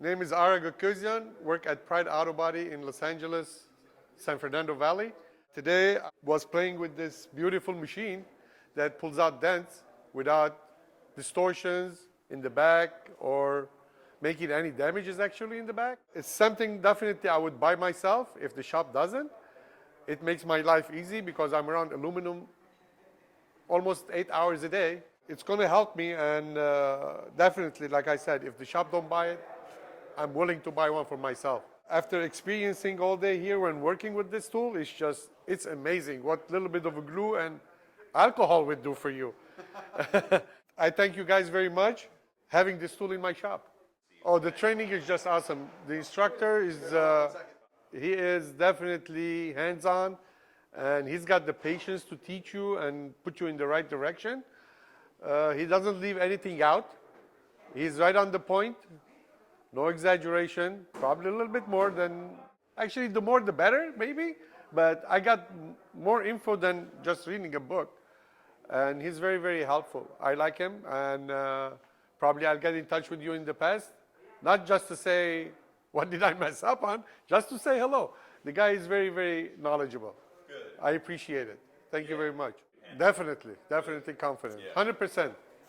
Name is Ara Gokuzyan, work at Pride Auto Body in Los Angeles, San Fernando Valley. Today I was playing with this beautiful machine that pulls out dents without distortions in the back or making any damages actually in the back. It's something definitely I would buy myself if the shop doesn't. It makes my life easy because I'm around aluminum almost 8 hours a day. It's going to help me, and definitely, like I said, if the shop don't buy it, I'm willing to buy one for myself. After experiencing all day here when working with this tool, it's amazing what little bit of a glue and alcohol would do for you. I thank you guys very much having this tool in my shop. Oh, the training is just awesome. The instructor he is definitely hands-on, and he's got the patience to teach you and put you in the right direction. He doesn't leave anything out. He's right on the point. No exaggeration, probably a little bit more than, actually the more the better, maybe, but I got more info than just reading a book. And he's very, very helpful. I like him, and probably I'll get in touch with you in the past, not just to say, what did I mess up on, just to say hello. The guy is very, very knowledgeable. Good. I appreciate it. Thank you very much. Definitely confident, 100%.